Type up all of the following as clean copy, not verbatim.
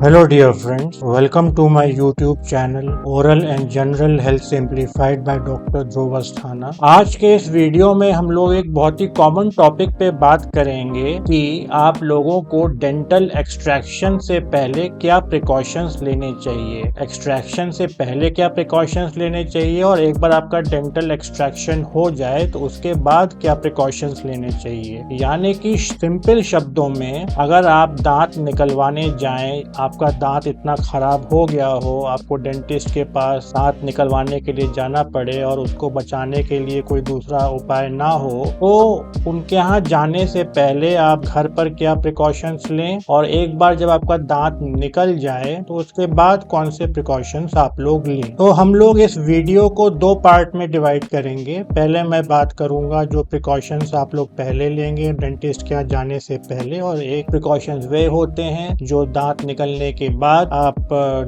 Hello dear friends, welcome to my YouTube channel Oral and General Health Simplified by Dr. ध्रुव अस्थाना। आज के इस video में हम लोग एक बहुत ही कॉमन टॉपिक पे बात करेंगे कि आप लोगों को डेंटल एक्सट्रैक्शन से पहले क्या प्रिकॉशंस लेने चाहिए, एक्सट्रैक्शन से पहले क्या प्रिकॉशंस लेने चाहिए और एक बार आपका डेंटल एक्सट्रैक्शन हो जाए तो उसके बाद क्या प्रिकॉशंस लेने चाहिए। यानी कि सिंपल शब्दों में अगर आप दांत निकलवाने जाएं, आपका दांत इतना खराब हो गया हो, आपको डेंटिस्ट के पास दांत निकलवाने के लिए जाना पड़े और उसको बचाने के लिए कोई दूसरा उपाय ना हो, तो उनके यहाँ जाने से पहले आप घर पर क्या प्रिकॉशंस लें और एक बार जब आपका दांत निकल जाए तो उसके बाद कौन से प्रिकॉशंस आप लोग लें। तो हम लोग इस वीडियो को दो पार्ट में डिवाइड करेंगे। पहले मैं बात करूंगा जो प्रिकॉशंस आप लोग पहले लेंगे डेंटिस्ट के यहाँ जाने से पहले, और एक प्रिकॉशंस वे होते हैं जो दांत निकलने के बाद आप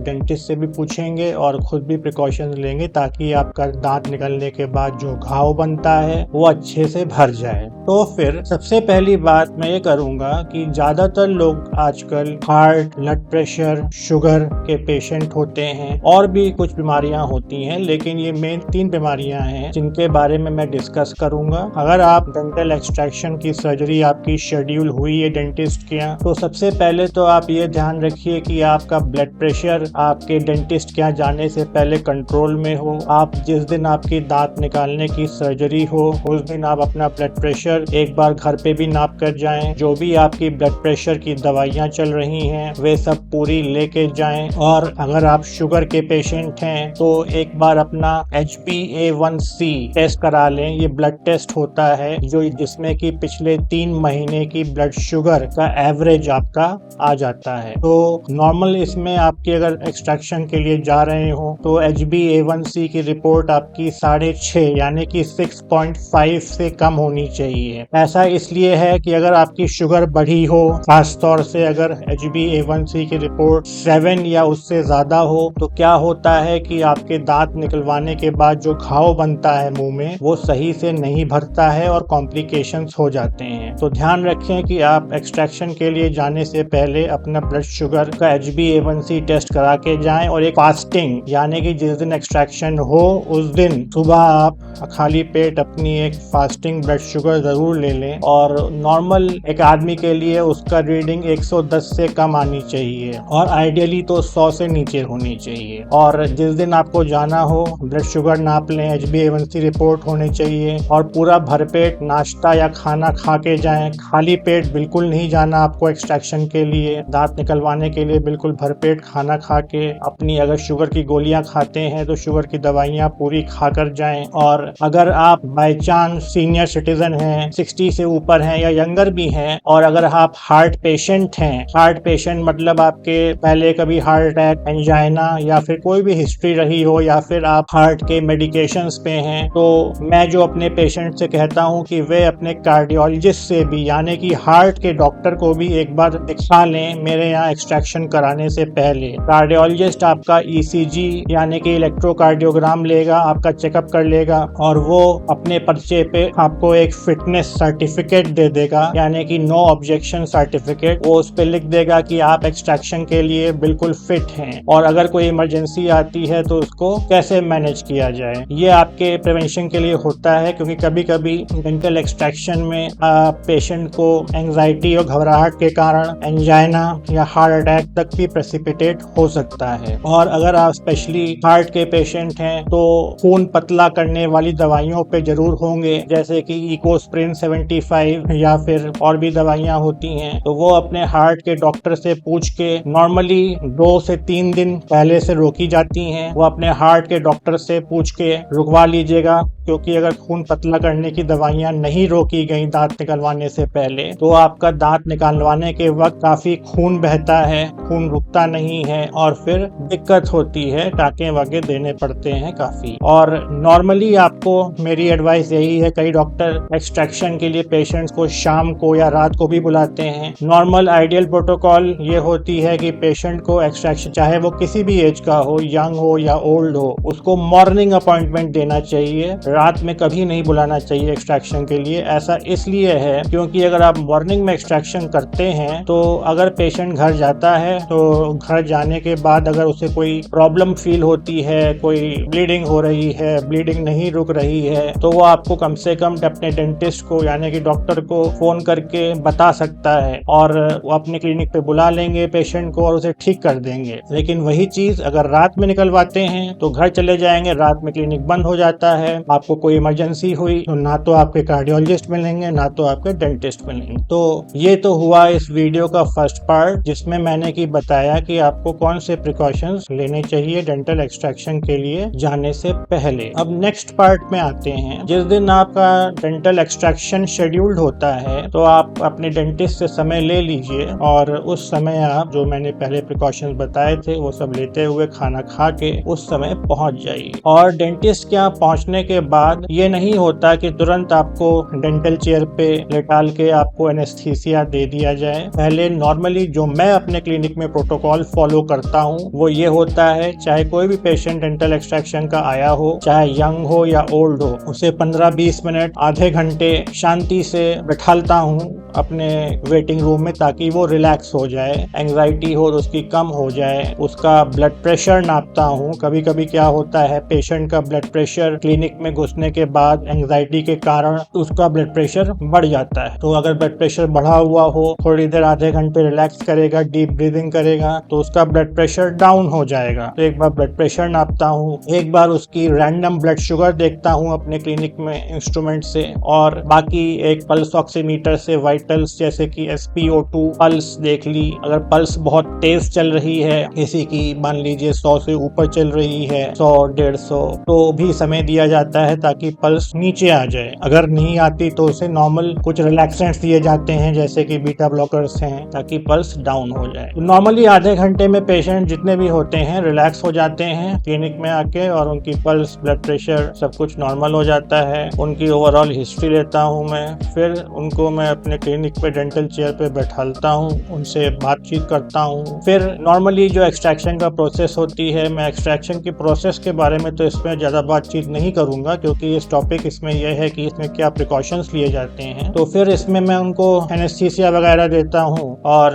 डेंटिस्ट से भी पूछेंगे और खुद भी प्रिकॉशंस लेंगे ताकि आपका दांत निकलने के बाद जो घाव बनता है वो अच्छे से भर जाए। तो फिर सबसे पहली बात मैं ये करूंगा कि ज्यादातर लोग आजकल हार्ट, ब्लड प्रेशर, शुगर के पेशेंट होते हैं और भी कुछ बीमारियां होती हैं, लेकिन ये मेन 3 बीमारियां हैं जिनके बारे में मैं डिस्कस करूंगा। अगर आप डेंटल एक्सट्रैक्शन की सर्जरी आपकी शेड्यूल हुई है डेंटिस्ट के यहाँ, तो सबसे पहले तो आप ये ध्यान रखिए कि आपका ब्लड प्रेशर आपके डेंटिस्ट के यहाँ जाने से पहले कंट्रोल में हो। आप जिस दिन आपकी दांत निकालने की सर्जरी हो उस दिन आप अपना ब्लड प्रेशर एक बार घर पे भी नाप कर जाएं। जो भी आपकी ब्लड प्रेशर की दवाइयां चल रही हैं वे सब पूरी लेके जाएं। और अगर आप शुगर के पेशेंट हैं तो एक बार अपना HbA1c टेस्ट करा लें। ये ब्लड टेस्ट होता है जो जिसमें कि पिछले 3 महीने की ब्लड शुगर का एवरेज आपका आ जाता है। तो नॉर्मल इसमें आपकी अगर एक्सट्रैक्शन के लिए जा रहे हो तो HbA1c की रिपोर्ट आपकी 6.5 यानी कि 6.5 से कम होनी चाहिए। ऐसा इसलिए है कि अगर आपकी शुगर बढ़ी हो, खास तौर से अगर HbA1c की रिपोर्ट 7 या उससे ज्यादा हो, तो क्या होता है कि आपके दांत निकलवाने के बाद जो घाव बनता है मुंह में वो सही से नहीं भरता है और कॉम्प्लिकेशंस हो जाते हैं। तो ध्यान रखें कि आप एक्सट्रैक्शन के लिए जाने से पहले अपना ब्लड शुगर का HbA1c टेस्ट करा के जाएं और एक फास्टिंग यानी कि जिस दिन एक्सट्रैक्शन हो उस दिन सुबह आप खाली पेट अपनी एक फास्टिंग ब्लड शुगर जरूर ले लें। और नॉर्मल एक आदमी के लिए उसका रीडिंग 110 से कम आनी चाहिए और आइडियली तो 100 से नीचे होनी चाहिए। और जिस दिन आपको जाना हो ब्लड शुगर नाप लें, HbA1c रिपोर्ट होनी चाहिए और पूरा भरपेट नाश्ता या खाना खा के जाएं। खाली पेट बिल्कुल नहीं जाना आपको एक्सट्रैक्शन के लिए। दांत निकलवाने के लिए बिल्कुल भरपेट खाना खा के अपनी अगर शुगर की गोलियां खाते हैं तो शुगर की दवाइयां पूरी खाकर जाएं। और अगर आप बाय चांस सीनियर सिटीजन हैं, 60 से ऊपर हैं या यंगर भी हैं, और अगर आप हार्ट पेशेंट हैं, हार्ट पेशेंट मतलब आपके पहले कभी हार्ट अटैक, एंजाइना या फिर कोई भी हिस्ट्री रही हो या फिर आप हार्ट के मेडिकेशंस पे हैं, तो मैं जो अपने पेशेंट से कहता हूं कि वे अपने कार्डियोलॉजिस्ट से भी यानी कि हार्ट के डॉक्टर को भी एक बार दिखा लें मेरे यहाँ एक्सट्रैक्शन कराने से पहले। कार्डियोलॉजिस्ट आपका ECG यानी कि इलेक्ट्रोकार्डियोग्राम लेगा, आपका चेकअप कर लेगा और वो अपने पर्चे पे आपको एक फिटनेस सर्टिफिकेट दे देगा यानी कि नो ऑब्जेक्शन सर्टिफिकेट। वो उस पे लिख देगा कि आप एक्सट्रैक्शन के लिए बिल्कुल फिट हैं और अगर कोई इमरजेंसी आती है तो उसको कैसे मैनेज किया जाए। ये आपके प्रिवेंशन के लिए होता है क्योंकि कभी कभी डेंटल एक्सट्रैक्शन में पेशेंट को एंजाइटी और घबराहट के कारण एंजाइना या हार्ट अटैक तक भी प्रेसिपिटेट हो सकता है। और अगर आप स्पेशली हार्ट के पेशेंट हैं तो खून पतला करने वाली दवाइयों पे जरूर होंगे, जैसे कि इकोस्प्रिन 75 या फिर और भी दवाइयां होती हैं। तो वो अपने हार्ट के डॉक्टर से पूछ के, नॉर्मली 2 से 3 दिन पहले से रोकी जाती हैं, वो अपने हार्ट के डॉक्टर से पूछ के रुकवा लीजिएगा। क्योंकि अगर खून पतला करने की दवाइयां नहीं रोकी गई दांत निकलवाने से पहले तो आपका दांत निकलवाने के वक्त काफी खून बहता है, खून रुकता नहीं है और फिर दिक्कत होती है, टाँके वाके देने पड़ते हैं काफी। और नॉर्मली आपको मेरी एडवाइस यही है, कई डॉक्टर एक्सट्रैक्शन के लिए पेशेंट्स को शाम को या रात को भी बुलाते हैं। नॉर्मल आइडियल प्रोटोकॉल ये होती है कि पेशेंट को एक्सट्रैक्शन चाहे वो किसी भी एज का हो, यंग हो या ओल्ड हो, उसको मॉर्निंग अपॉइंटमेंट देना चाहिए, रात में कभी नहीं बुलाना चाहिए एक्सट्रैक्शन के लिए। ऐसा इसलिए है क्योंकि अगर आप मॉर्निंग में एक्सट्रैक्शन करते हैं तो अगर पेशेंट घर जाता है है तो घर जाने के बाद अगर उसे कोई प्रॉब्लम फील होती है, कोई ब्लीडिंग हो रही है, ब्लीडिंग नहीं रुक रही है, तो वो आपको कम से कम अपने डेंटिस्ट को यानी कि डॉक्टर को फोन करके बता सकता है और वो अपने क्लिनिक पे बुला लेंगे पेशेंट को और उसे ठीक कर देंगे। लेकिन वही चीज अगर रात में निकलवाते हैं तो घर चले जाएंगे, रात में क्लिनिक बंद हो जाता है, आपको कोई इमरजेंसी हुई तो ना तो आपके कार्डियोलॉजिस्ट मिलेंगे ना तो आपके डेंटिस्ट मिलेंगे। तो ये तो हुआ इस वीडियो का फर्स्ट पार्ट, जिसमें मैंने की बताया कि आपको कौन से प्रिकॉशंस लेने चाहिए डेंटल एक्सट्रैक्शन के लिए जाने से पहले। अब नेक्स्ट पार्ट में आते हैं। जिस दिन आपका डेंटल एक्सट्रैक्शन शेड्यूल्ड होता है तो आप अपने डेंटिस्ट से समय ले लीजिए और उस समय आप जो मैंने पहले प्रिकॉशंस बताए थे वो सब लेते हुए खाना खा के उस समय पहुंच जाइए। और डेंटिस्ट के यहाँ पहुंचने के बाद ये नहीं होता कि तुरंत आपको डेंटल चेयर पे लेटाल के आपको एनेस्थीसिया दे दिया जाए। पहले नॉर्मली जो मैं अपने क्लिनिक में प्रोटोकॉल फॉलो करता हूँ वो ये होता है, चाहे कोई भी पेशेंट डेंटल एक्सट्रैक्शन का आया हो, चाहे यंग हो या ओल्ड हो, उसे 15-20 मिनट आधे घंटे शांति से बैठालता हूँ अपने वेटिंग रूम में ताकि वो रिलैक्स हो जाए, एंग्जाइटी हो तो उसकी कम हो जाए। उसका ब्लड प्रेशर नापता हूँ। कभी कभी क्या होता है पेशेंट का ब्लड प्रेशर क्लिनिक में घुसने के बाद एंग्जाइटी के कारण उसका ब्लड प्रेशर बढ़ जाता है। तो अगर ब्लड प्रेशर बढ़ा हुआ हो, थोड़ी देर आधे घंटे रिलैक्स करेगा, डीप ब्रीदिंग करेगा तो उसका ब्लड प्रेशर डाउन हो जाएगा। तो एक बार ब्लड प्रेशर नापता हूँ, एक बार उसकी रैंडम ब्लड शुगर देखता हूँ अपने क्लिनिक में इंस्ट्रूमेंट से, और बाकी एक पल्स ऑक्सीमीटर से वाइटल्स जैसे कि SpO2 पल्स देख ली। अगर पल्स बहुत तेज चल रही है, किसी की मान लीजिए 100 से ऊपर चल रही है, 100-150, तो भी समय दिया जाता है ताकि पल्स नीचे आ जाए। अगर नहीं आती तो उसे नॉर्मल कुछ रिलैक्सेंट्स दिए जाते हैं जैसे कि बीटा ब्लॉकर्स हैं ताकि पल्स डाउन हो जाए। तो नॉर्मली आधे घंटे में पेशेंट जितने भी होते हैं रिलैक्स हो जाते हैं क्लिनिक में आके और उनकी पल्स, ब्लड प्रेशर सब कुछ नॉर्मल हो जाता है। उनकी ओवरऑल हिस्ट्री लेता हूँ मैं, फिर उनको मैं अपने क्लिनिक पे डेंटल चेयर पे बैठालता हूँ, उनसे बातचीत करता हूँ। फिर नॉर्मली जो एक्सट्रैक्शन का प्रोसेस होती है, मैं एक्सट्रैक्शन की प्रोसेस के बारे में तो इसमें ज़्यादा बातचीत नहीं करूँगा क्योंकि इस टॉपिक इसमें यह है कि इसमें क्या प्रिकॉशंस लिए जाते हैं। तो फिर इसमें मैं उनको एनेस्थीसिया वगैरह देता हूँ और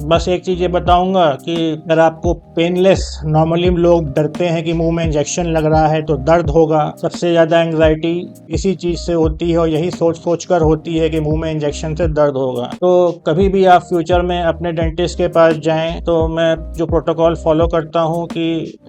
बस एक चीज़ ये बताऊँगा कि अगर आपको पेनलेस, नॉर्मली लोग डरते हैं कि मुंह में इंजेक्शन लग रहा है तो दर्द होगा। सबसे ज़्यादा एंग्जाइटी इसी चीज़ से होती है और यही सोच कर होती है कि मुंह में इंजेक्शन से दर्द होगा। तो कभी भी आप फ्यूचर में अपने डेंटिस्ट के पास जाएं तो मैं जो प्रोटोकॉल फॉलो करता हूं कि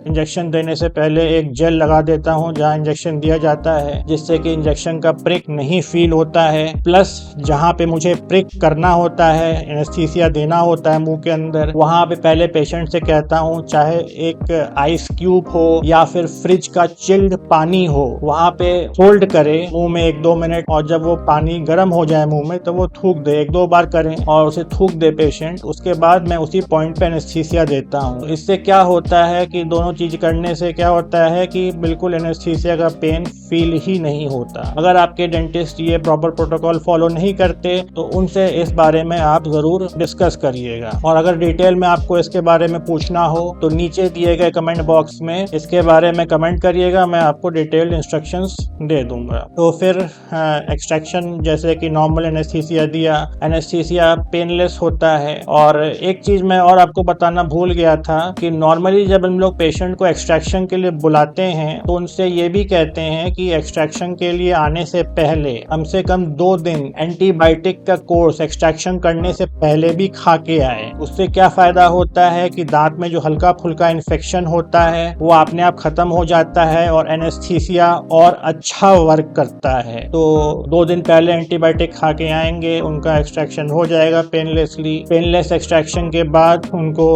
इंजेक्शन देने से पहले एक जेल लगा देता हूं जहां इंजेक्शन दिया जाता है, जिससे कि इंजेक्शन का प्रिक नहीं फील होता है। प्लस जहां पे मुझे प्रिक करना होता है, एनेस्थीसिया देना होता है मुंह के अंदर, वहां पे पहले पेशेंट से कहता हूं चाहे एक आइस क्यूब हो या फिर फ्रिज का चिल्ड पानी हो, वहां पे होल्ड करे मुंह में 1-2 मिनट, और जब वो पानी गर्म हो जाए मुंह में तो वो थूक दे। 1-2 बार करें और उसे थूक दे पेशेंट। उसके बाद मैं उसी पॉइंट पे एनेस्थीसिया देता हूँ। इससे क्या होता है कि दोनों चीज करने से क्या होता है कि बिल्कुल एनेस्थीसिया का पेन फील ही नहीं होता। अगर आपके डेंटिस्ट ये प्रॉपर प्रोटोकॉल फॉलो नहीं करते तो उनसे इस बारे में आप जरूर डिस्कस करिएगा। और अगर डिटेल में आपको इसके बारे में पूछना हो तो नीचे दिए गए कमेंट बॉक्स में इसके बारे में कमेंट करिएगा, मैं आपको डिटेल्ड इंस्ट्रक्शंस दे दूंगा। तो फिर एक्सट्रैक्शन जैसे कि नॉर्मल एनेस्थीसिया दिया, एनेस्थीसिया पेनलेस होता है। और एक चीज मैं और आपको बताना भूल गया था कि नॉर्मली जब हम लोग पेशेंट को एक्सट्रैक्शन के लिए बुलाते हैं तो उनसे ये भी कहते हैं कि एक्सट्रैक्शन के लिए आने से पहले कम से कम 2 दिन एंटीबायोटिक का कोर्स एक्सट्रैक्शन करने से पहले भी खा के आए। उससे क्या फायदा होता है कि दांत में जो हल्का फुल्का इन्फेक्शन होता है वो अपने आप खत्म हो जाता है और एनेस्थीसिया और अच्छा वर्क करता है। तो 2 दिन पहले एंटीबायोटिक खा के आएंगे, उनका एक्सट्रैक्शन हो जाएगा पेनलेसली। पेनलेस एक्सट्रैक्शन के बाद उनको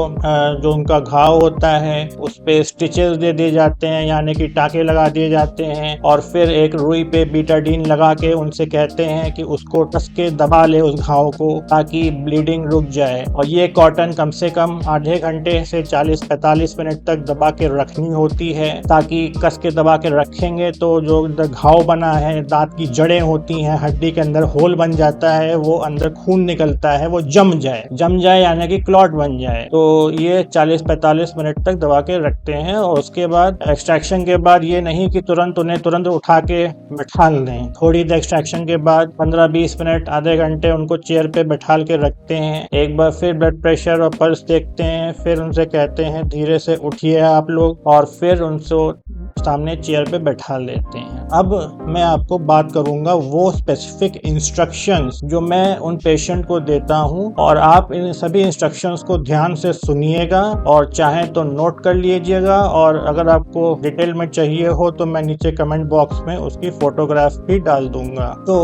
जो उनका घाव होता है उस पे स्टिचेस दे दिए जाते हैं, यानी कि टाके लगा दिए जाते हैं, और फिर एक रुई पे बीटाडीन लगा के उनसे कहते हैं कि उसको कस के दबा ले उस घाव को ताकि ब्लीडिंग रुक जाए। और ये कॉटन कम से कम आधे घंटे से 40-45 मिनट तक दबा के रखनी होती है, ताकि कस के दबा के रखेंगे तो जो घाव बना है, दांत की जड़ें होती हैं, हड्डी के अंदर होल बन जाता है है वो अंदर खून निकलता है वो जम जाए यानी कि क्लॉट बन जाए। तो ये 40-45 मिनट तक दबा के रखते हैं और उसके बाद एक्सट्रैक्शन के बाद ये नहीं कि तुरंत उठा के बैठा लें। थोड़ी देर एक्सट्रैक्शन के बाद 15-20 मिनट आधे घंटे उनको चेयर पे बैठाल के रखते हैं। एक बार फिर ब्लड प्रेशर और पल्स देखते हैं, फिर उनसे कहते हैं धीरे से उठिए आप लोग, और फिर उनसे सामने चेयर पे बैठा लेते हैं। अब मैं आपको बात करूंगा वो स्पेसिफिक इंस्ट्रक्शंस जो मैं उन पेशेंट को देता हूं, और आप इन सभी इंस्ट्रक्शंस को ध्यान से सुनिएगा और चाहें तो नोट कर लीजिएगा, और अगर आपको डिटेल में चाहिए हो तो मैं नीचे कमेंट बॉक्स में उसकी फोटोग्राफ भी डाल दूंगा। तो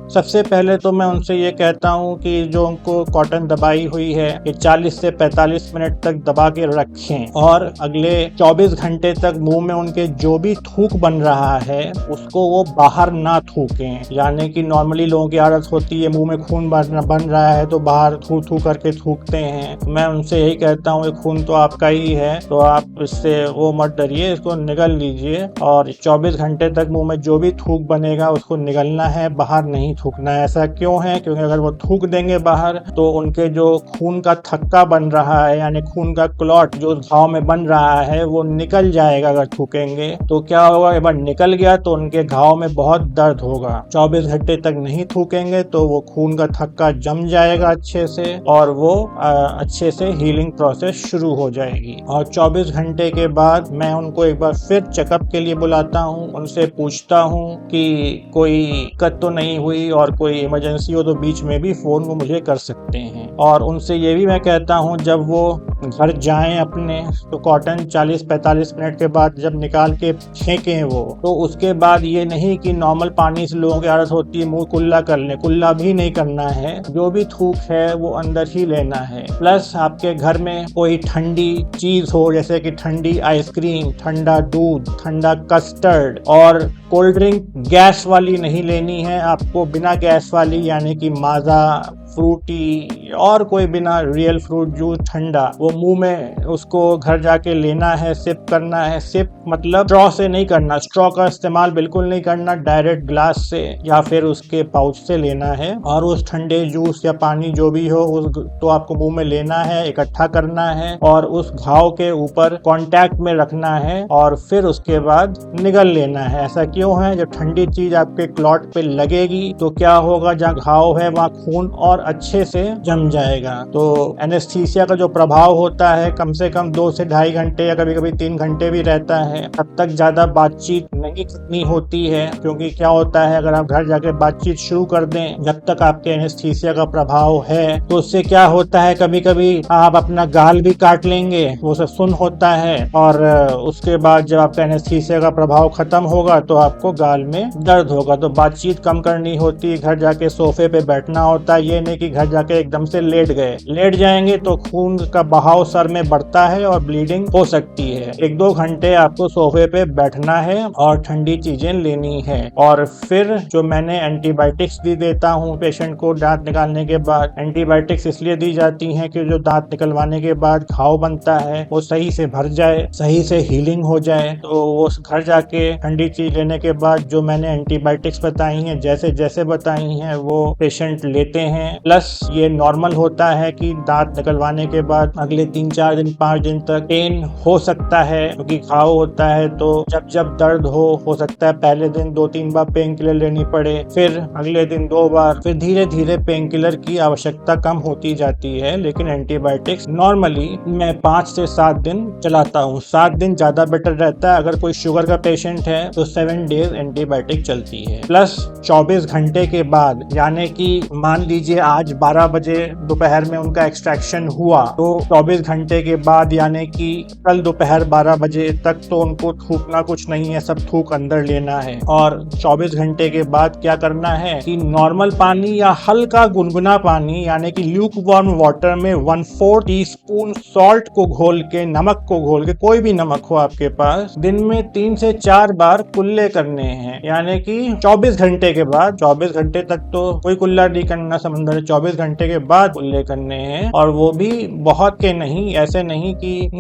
सबसे पहले तो मैं उनसे ये कहता हूँ कि जो उनको कॉटन दबाई हुई है ये 40 से 45 मिनट तक दबा के रखें, और अगले 24 घंटे तक मुंह में उनके जो भी थूक बन रहा है उसको वो बाहर ना थूकें। यानी कि नॉर्मली लोगों की आदत होती है मुंह में खून बन रहा है तो बाहर थू थू करके थूकते हैं। मैं उनसे यही कहता हूँ खून तो आपका ही है, तो आप इससे वो मत डरिए, इसको निगल लीजिए, और 24 घंटे तक मुंह में जो भी थूक बनेगा उसको निगलना है, बाहर नहीं थूकना है। ऐसा क्यों है? क्योंकि अगर वो थूक देंगे बाहर तो उनके जो खून का थक्का बन रहा है यानी खून का क्लॉट जो घाव में बन रहा है वो निकल जाएगा। अगर थूकेंगे तो क्या होगा, एक बार निकल गया तो उनके घाव में बहुत दर्द होगा। 24 घंटे तक नहीं थूकेंगे तो वो खून का थक्का जम जाएगा अच्छे से, और वो अच्छे से हीलिंग प्रोसेस शुरू हो जाएगी। और 24 घंटे के बाद मैं उनको एक बार फिर चेकअप के लिए बुलाता हूँ, उनसे पूछता हूँ कि कोई दिक्कत तो नहीं हुई, और कोई इमरजेंसी हो तो बीच में भी फोन वो मुझे कर सकते हैं। और उनसे ये भी मैं कहता हूँ जब वो घर जाएं अपने तो कॉटन 40-45 मिनट के बाद जब निकाल के फेंकें वो, तो उसके बाद ये नहीं कि नॉर्मल पानी से लोगों की आदत होती है मुंह कुल्ला कर ले, कुल्ला भी नहीं करना है। जो भी थूक है वो अंदर ही लेना है। प्लस आपके घर में कोई ठंडी चीज हो जैसे कि ठंडी आइसक्रीम, ठंडा दूध, ठंडा कस्टर्ड, और कोल्ड ड्रिंक गैस वाली नहीं लेनी है आपको, बिना गैस वाली यानी कि माजा, फ्रूटी और कोई बिना रियल फ्रूट जूस ठंडा, वो मुंह में उसको घर जाके लेना है, सिप करना है। सिप मतलब स्ट्रॉ से नहीं करना, स्ट्रॉ का इस्तेमाल बिल्कुल नहीं करना, डायरेक्ट ग्लास से या फिर उसके पाउच से लेना है, और उस ठंडे जूस या पानी जो भी हो उस तो आपको मुंह में लेना है, इकट्ठा करना है और उस घाव के ऊपर कांटेक्ट में रखना है, और फिर उसके बाद निगल लेना है। ऐसा क्यों है? जब ठंडी चीज आपके क्लॉट पे लगेगी तो क्या होगा, जहाँ घाव है वहाँ खून और अच्छे से जम जाएगा। तो एनेस्थीसिया का जो प्रभाव होता है कम से कम 2 से 2.5 घंटे या कभी कभी 3 घंटे भी रहता है। तब तक ज्यादा बातचीत नहीं करनी होती है, क्योंकि क्या होता है अगर आप घर जाके बातचीत शुरू कर दें जब तक आपके एनेस्थीसिया का प्रभाव है तो उससे क्या होता है, कभी कभी आप अपना गाल भी काट लेंगे, वो सब सुन होता है, और उसके बाद जब आपका एनेस्थीसिया का प्रभाव खत्म होगा तो आपको गाल में दर्द होगा। तो बातचीत कम करनी होती है, घर जाके सोफे पे बैठना होता है। ये नहीं कि घर जाके एकदम से लेट जाएंगे तो खून का बहाव सर में बढ़ता है और ब्लीडिंग हो सकती है। 1-2 घंटे आपको सोफे पे बैठना है और ठंडी चीजें लेनी है। और फिर जो मैंने एंटीबायोटिक्स भी देता हूँ पेशेंट को दांत निकालने के बाद। एंटीबायोटिक्स इसलिए दी जाती हैं कि जो दांत निकलवाने के बाद घाव बनता है वो सही से भर जाए, सही से हीलिंग हो जाए। तो वो घर जाके ठंडी चीज लेने के बाद जो मैंने एंटीबायोटिक्स बताई हैं जैसे जैसे बताई हैं वो पेशेंट लेते हैं। प्लस ये नॉर्मल होता है कि दांत निकलवाने के बाद अगले 3-4 दिन 5 दिन तक पेन हो सकता है, क्योंकि घाव होता है। तो जब जब दर्द हो सकता है पहले दिन 2-3 बार पेन किलर लेनी पड़े, फिर अगले दिन 2 बार, फिर धीरे धीरे पेन किलर की आवश्यकता कम होती जाती है। लेकिन एंटीबायोटिक्स नॉर्मली मैं 5 से 7 दिन चलाता हूँ। 7 दिन ज्यादा बेटर रहता है। अगर कोई शुगर का पेशेंट है तो 7 डेज एंटीबायोटिक चलती है। प्लस 24 घंटे के बाद, यानी कि मान लीजिए आज 12 बजे दोपहर में उनका एक्सट्रैक्शन हुआ तो 24 घंटे के बाद यानी कि कल दोपहर 12 बजे तक तो उनको थूकना कुछ नहीं है, सब थूक अंदर लेना है। और 24 घंटे के बाद क्या करना है कि नॉर्मल पानी या हल्का गुनगुना पानी यानी कि ल्यूक वार्म वाटर में 1/4 टीस्पून सॉल्ट को घोल के, नमक को घोल के, कोई भी नमक हो आपके पास, दिन में 3 से 4 बार कुल्ले करने हैं। यानी कि 24 घंटे के बाद, 24 घंटे तक तो कोई कुल्ला नहीं करना समंदर मेरे 24 घंटे के बाद कुल्ले करने हैं, और वो भी बहुत के नहीं, ऐसे नहीं कि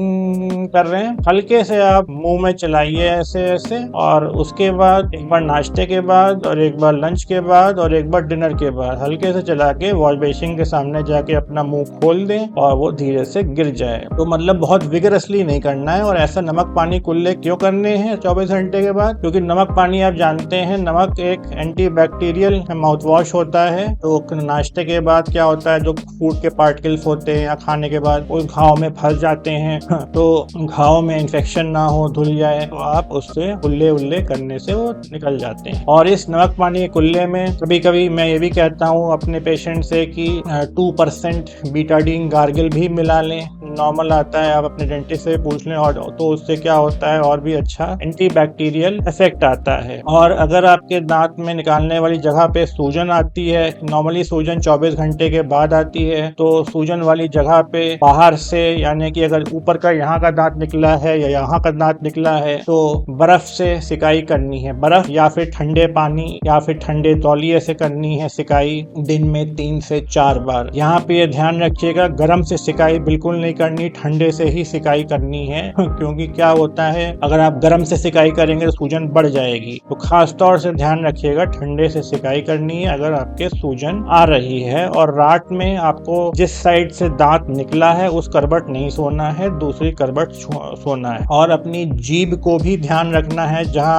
कर रहे हैं, हल्के से आप मुंह में चलाइए ऐसे ऐसे, और उसके बाद एक बार नाश्ते के बाद और एक बार लंच के बाद और एक बार डिनर के बाद हल्के से चला के वॉश बेसिन के सामने जाके अपना मुंह खोल दें और वो धीरे से गिर जाए। तो मतलब बहुत विगरसली नहीं करना है। और ऐसा नमक पानी कुल्ले क्यों करने हैं 24 घंटे के बाद? क्योंकि नमक पानी आप जानते हैं, नमक एक एंटीबैक्टीरियल माउथ वॉश होता है। तो नाश्ते के बाद क्या होता है, जो फूड के पार्टिकल्स होते हैं या खाने के बाद उस घाव में फंस जाते हैं, तो घाव में इन्फेक्शन ना हो, धुल जाए, तो आप उससे कुल्ले उल्ले करने से वो निकल जाते हैं। और इस नमक पानी के कुल्ले में कभी कभी मैं ये भी कहता हूँ अपने पेशेंट से कि 2% बीटाडीन गार्गिल भी मिला लें। नॉर्मल आता है, आप अपने डेंटिस्ट से पूछ लें, और तो उससे क्या होता है और भी अच्छा एंटीबैक्टीरियल इफेक्ट आता है। और अगर आपके दांत में निकालने वाली जगह पे सूजन आती है, नॉर्मली सूजन 24 घंटे के बाद आती है, तो सूजन वाली जगह पे बाहर से, यानी कि अगर ऊपर का यहाँ का दांत निकला है या यहाँ का दांत निकला है, तो बर्फ से सिकाई करनी है। बर्फ या फिर ठंडे पानी या फिर ठंडे तौलिए से करनी है सिकाई, दिन में 3 से 4 बार। यहाँ पे ये ध्यान रखिएगा, गर्म से सिकाई बिल्कुल नहीं करनी, ठंडे से ही सिकाई करनी है। क्योंकि क्या होता है, अगर आप गर्म से सिकाई करेंगे तो सूजन बढ़ जाएगी। तो खास तौर से ध्यान रखिएगा, ठंडे से सिकाई करनी है अगर आपके सूजन आ रही है। और रात में आपको जिस साइड से दांत निकला है उस करबट नहीं सोना है, दूसरी करबट सोना है। और अपनी जीभ को भी ध्यान रखना है, जहाँ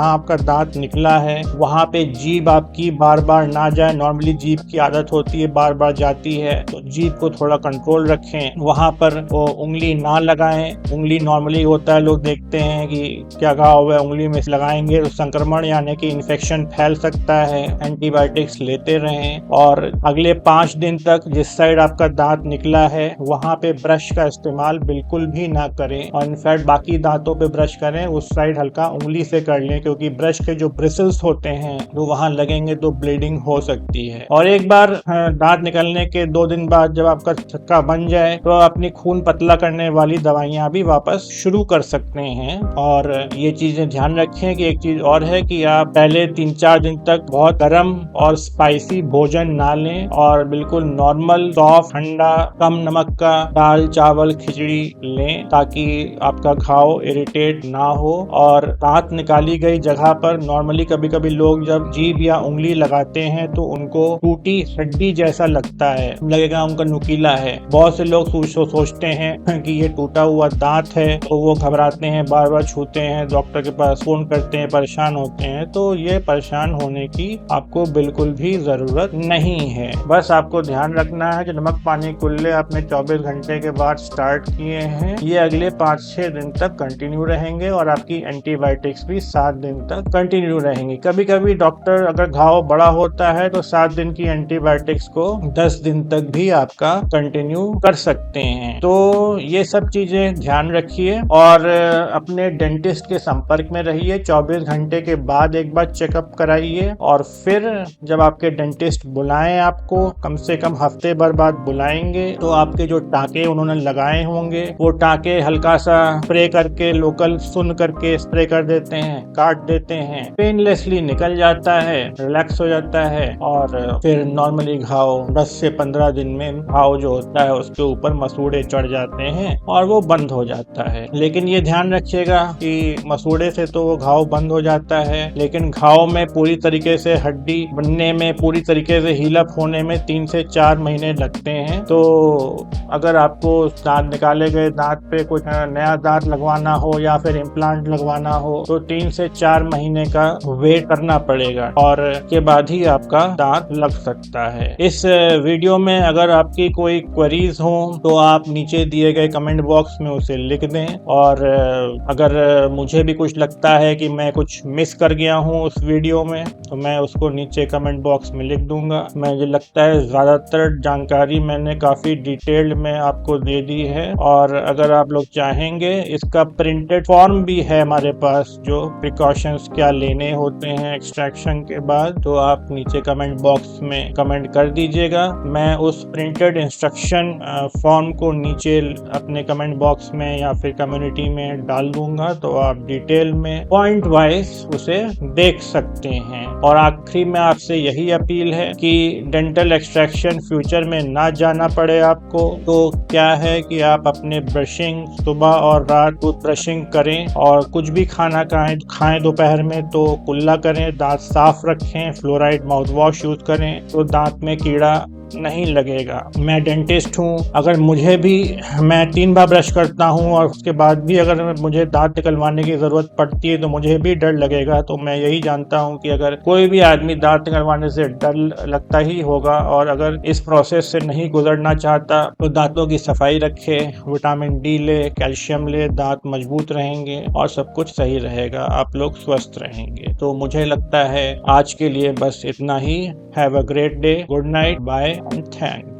आपका दांत निकला है वहाँ पे जीभ आपकी बार बार ना जाए। नॉर्मली जीभ की आदत होती है बार बार जाती है, तो जीभ को थोड़ा कंट्रोल रखें, वहाँ पर वो उंगली ना लगाएं। उंगली नॉर्मली होता है, लोग देखते हैं कि क्या घाव हुआ है, उंगली में लगाएंगे तो संक्रमण यानी कि इन्फेक्शन फैल सकता है। एंटीबायोटिक्स लेते रहें। और अगले 5 दिन तक जिस साइड आपका दांत निकला है वहाँ पे ब्रश का इस्तेमाल बिल्कुल भी ना करें, और इनफैक्ट बाकी दांतों पे ब्रश करें, उस साइड हल्का उंगली से कर लें, क्योंकि ब्रश के जो ब्रिसल्स होते हैं तो वहाँ लगेंगे तो ब्लीडिंग हो सकती है। और एक बार दांत निकलने के 2 दिन बाद जब आपका थक्का बन जाए तो अपनी खून पतला करने वाली दवाइयाँ भी वापस शुरू कर सकते हैं। और ये चीजें ध्यान रखें कि एक चीज और है कि आप पहले 3-4 दिन तक बहुत गर्म और स्पाइसी भोजन ना लें, और बिल्कुल नॉर्मल सॉफ्ट ठंडा कम नमक का दाल चावल खिचड़ी लें, ताकि आपका घाव इरिटेट ना हो। और दांत निकाली गई जगह पर नॉर्मली कभी कभी लोग जब जीभ या उंगली लगाते हैं तो उनको टूटी हड्डी जैसा लगता है, लगेगा उनका नुकीला है। बहुत से लोग सोचते हैं कि ये टूटा हुआ दांत है, तो वो घबराते हैं, बार बार छूते हैं, डॉक्टर के पास फोन करते हैं, परेशान होते हैं। तो ये परेशान होने की आपको बिल्कुल भी जरूरत नहीं है। बस आपको ध्यान रखना है कि नमक पानी कुल्ले आपने 24 घंटे के बाद स्टार्ट किए हैं, ये अगले 5-6 दिन तक कंटिन्यू रहेंगे, और आपकी एंटीबायोटिक्स भी 7 दिन तक कंटिन्यू रहेंगी। कभी कभी डॉक्टर अगर घाव बड़ा होता है तो 7 दिन की एंटीबायोटिक्स को 10 दिन तक भी आपका कंटिन्यू कर सकते हैं। तो ये सब चीजें ध्यान रखिए, और अपने डेंटिस्ट के संपर्क में रहिए। 24 घंटे के बाद एक बार चेकअप कराइए, और फिर जब आपके डेंटिस्ट बुलाएं, आपको कम से कम हफ्ते भर बाद बुलाएंगे, तो आपके जो टाके उन्होंने लगाए होंगे वो टाके हल्का सा स्प्रे करके, लोकल सुन करके स्प्रे कर देते हैं, काट देते हैं, पेनलेसली निकल जाता है, रिलैक्स हो जाता है, और फिर नॉर्मली घाव 10 से 15 दिन में घाव जो होता है उसके ऊपर मसूड़े चढ़ जाते हैं और वो बंद हो जाता है। लेकिन ये ध्यान रखिएगा कि मसूड़े से तो वो घाव बंद हो जाता है, लेकिन घाव में पूरी तरीके से हड्डी बनने में, पूरी तरीके से हील अप होने में 3 से 4 महीने लगते हैं। तो अगर आपको दांत निकाले गए दांत पे कुछ नया दांत लगवाना हो या फिर इम्प्लांट लगवाना हो तो 3 से 4 महीने का वेट करना पड़ेगा, और के बाद ही आपका दांत लग सकता है। इस वीडियो में अगर आपकी कोई क्वेरीज हो तो आप नीचे दिए गए कमेंट बॉक्स में उसे लिख दें, और अगर मुझे भी कुछ लगता है कि मैं कुछ मिस कर गया हूँ उस वीडियो में तो मैं उसको नीचे कमेंट बॉक्स में लिख दूंगा। मुझे लगता है ज्यादातर जानकारी मैंने काफी डिटेल्ड में आपको दे दी है, और अगर आप लोग चाहेंगे इसका प्रिंटेड फॉर्म भी है हमारे पास, जो प्रिकॉशंस क्या लेने होते हैं एक्सट्रैक्शन के बाद, तो आप नीचे कमेंट बॉक्स में कमेंट कर दीजिएगा। मैं उस प्रिंटेड इंस्ट्रक्शन फॉर्म को नीचे अपने कमेंट बॉक्स में या फिर कम्युनिटी में डाल दूंगा, तो आप डिटेल में पॉइंट वाइज उसे देख सकते हैं। और आखिरी में आपसे यही अपील है कि ताकि डेंटल एक्सट्रैक्शन फ्यूचर में ना जाना पड़े आपको। तो क्या है कि आप अपने ब्रशिंग सुबह और रात टूथ ब्रशिंग करें, और कुछ भी खाना खाएं दोपहर में तो कुल्ला करें, दांत साफ रखें, फ्लोराइड माउथ वॉश यूज करें तो दांत में कीड़ा नहीं लगेगा। मैं डेंटिस्ट हूँ, अगर मैं 3 बार ब्रश करता हूँ और उसके बाद भी अगर मुझे दांत निकलवाने की जरूरत पड़ती है तो मुझे भी डर लगेगा। तो मैं यही जानता हूँ कि अगर कोई भी आदमी दांत निकलवाने से डर लगता ही होगा, और अगर इस प्रोसेस से नहीं गुजरना चाहता तो दांतों की सफाई रखे, विटामिन डी ले, कैल्शियम ले, दांत मजबूत रहेंगे और सब कुछ सही रहेगा, आप लोग स्वस्थ रहेंगे। तो मुझे लगता है आज के लिए बस इतना ही। Have a great day, good night, bye and thanks.